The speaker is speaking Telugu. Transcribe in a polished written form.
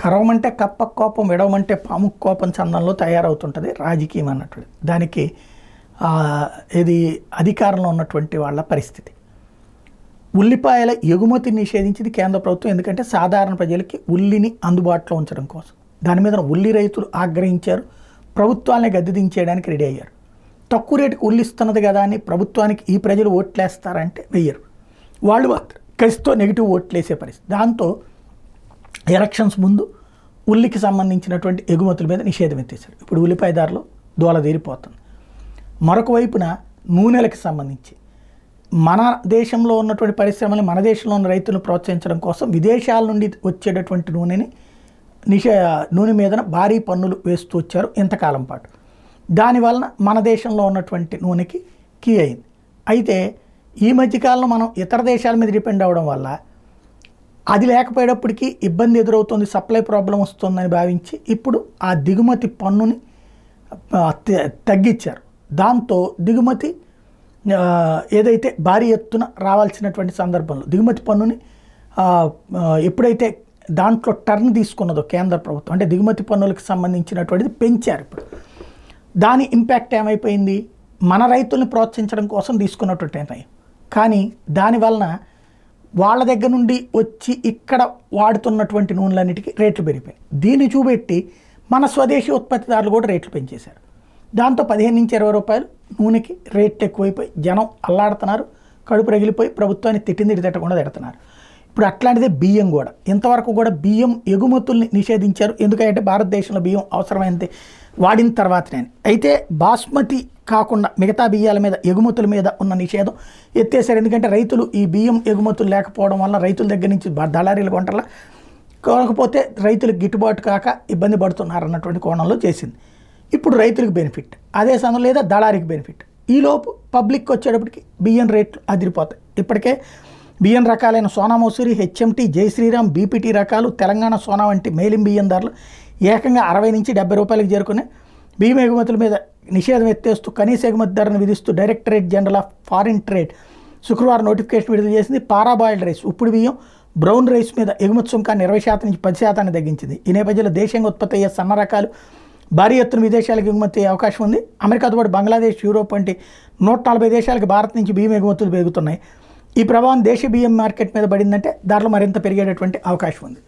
కరవమంటే కప్ప కోపం, విడవమంటే పాము కోపం చందంలో తయారవుతుంటుంది రాజకీయం అన్నట్టు. దానికి ఇది అధికారంలో ఉన్నటువంటి వాళ్ళ పరిస్థితి. ఉల్లిపాయల ఎగుమతి నిషేధించింది కేంద్ర ప్రభుత్వం, ఎందుకంటే సాధారణ ప్రజలకి ఉల్లిని అందుబాటులో ఉంచడం కోసం. దాని మీద ఉల్లి రైతులు ఆగ్రహించారు, ప్రభుత్వాన్ని గద్దెదించేయడానికి రెడీ అయ్యారు. తక్కువ రేటుకి ఉల్లి ఇస్తున్నది కదా అని ప్రభుత్వానికి ఈ ప్రజలు ఓట్లేస్తారంటే వెయ్యరు. వాళ్ళు కలిసితో నెగిటివ్ ఓట్లేసే పరిస్థితి. దాంతో ఎలక్షన్స్ ముందు ఉల్లికి సంబంధించినటువంటి ఎగుమతుల మీద నిషేధం ఎత్తేశారు. ఇప్పుడు ఉల్లిపాయ ధరలు దోల తీరిపోతుంది. మరొక వైపున నూనెలకు సంబంధించి మన దేశంలో ఉన్నటువంటి పరిశ్రమలు, మన దేశంలో ఉన్న రైతులను ప్రోత్సహించడం కోసం విదేశాల నుండి వచ్చేటటువంటి నూనె మీద భారీ పన్నులు వేస్తూ వచ్చారు ఇంతకాలం పాటు. దానివలన మన దేశంలో ఉన్నటువంటి నూనెకి కీ అయింది. అయితే ఈ మధ్యకాలంలో మనం ఇతర దేశాల మీద డిపెండ్ అవ్వడం వల్ల అది లేకపోయేటప్పటికీ ఇబ్బంది ఎదురవుతుంది, సప్లై ప్రాబ్లం వస్తుందని భావించి ఇప్పుడు ఆ దిగుమతి పన్నుని తగ్గించారు. దాంతో దిగుమతి ఏదైతే భారీ ఎత్తున రావాల్సినటువంటి సందర్భంలో దిగుమతి పన్నుని ఎప్పుడైతే దాంట్లో టర్న్ తీసుకున్నదో కేంద్ర ప్రభుత్వం, అంటే దిగుమతి పన్నులకు సంబంధించినటువంటిది పెంచారు. ఇప్పుడు దాని ఇంపాక్ట్ ఏమైపోయింది, మన రైతుల్ని ప్రోత్సహించడం కోసం తీసుకున్నటువంటి నిర్ణయం. కానీ దానివలన వాళ్ళ దగ్గర నుండి వచ్చి ఇక్కడ వాడుతున్నటువంటి నూనెలన్నిటికీ రేట్లు పెరిగిపోయాయి. దీన్ని చూపెట్టి మన స్వదేశీ ఉత్పత్తిదారులు కూడా రేట్లు పెంచేశారు. దాంతో 15 నుంచి 20 రూపాయలు నూనెకి రేట్లు ఎక్కువైపోయి జనం అల్లాడుతున్నారు, కడుపు రగిలిపోయి ప్రభుత్వాన్ని తిట్టకుండా తిడుతున్నారు. ఇప్పుడు అట్లాంటిదే బియ్యం కూడా. ఇంతవరకు కూడా బియ్యం ఎగుమతుల్ని నిషేధించారు, ఎందుకంటే భారతదేశంలో బియ్యం అవసరమైనది వాడిన తర్వాతనే. అయితే బాస్మతి కాకుండా మిగతా బియ్యాల మీద ఎగుమతుల మీద ఉన్న నిషేధం ఎత్తేసారు. ఎందుకంటే రైతులు ఈ బియ్యం ఎగుమతులు లేకపోవడం వల్ల రైతుల దగ్గర నుంచి దళారీల కొంటల కాకపోతే రైతులకు గిట్టుబాటు కాక ఇబ్బంది పడుతున్నారు అన్నటువంటి కోణంలో చేసింది. ఇప్పుడు రైతులకు బెనిఫిట్, అదే సమయం లేదా దళారికి బెనిఫిట్. ఈలోపు పబ్లిక్ వచ్చేటప్పటికి బియ్యం రేట్లు అదిరిపోతాయి. ఇప్పటికే బియ్యం రకాలైన సోనా మసూరి, హెచ్ఎంటీ, జై శ్రీరామ్, బీపీటీ రకాలు, తెలంగాణ సోనా వంటి మేలిం బియ్యం ధరలు ఏకంగా 60 నుంచి 70 రూపాయలకు చేరుకునే. బియ్యం ఎగుమతుల మీద నిషేధం ఎత్తేస్తూ కనీస ఎగుమతి ధరను విధిస్తూ directorate general of foreign trade శుక్రవారం నోటిఫికేషన్ విడుదల చేసింది. పారాబాయిల్డ్ రైస్, ఉప్పుడు బియ్యం, బ్రౌన్ రైస్ మీద ఎగుమతి సుంకాన్ని 20% నుంచి 10% తగ్గించింది. ఈ నేపథ్యంలో దేశంగా ఉత్పత్తి అయ్యే సన్న రకాలు భారీ ఎత్తున విదేశాలకు ఎగుమతి అయ్యే అవకాశం ఉంది. అమెరికాతో పాటు బంగ్లాదేశ్, యూరోప్ వంటి 140 దేశాలకు భారత్ నుంచి బియ్యం ఎగుమతులు పెరుగుతున్నాయి. ఈ ప్రభావం దేశీయ బియ్యం మార్కెట్ మీద పడిందంటే ధరలు మరింత పెరిగేటటువంటి అవకాశం ఉంది.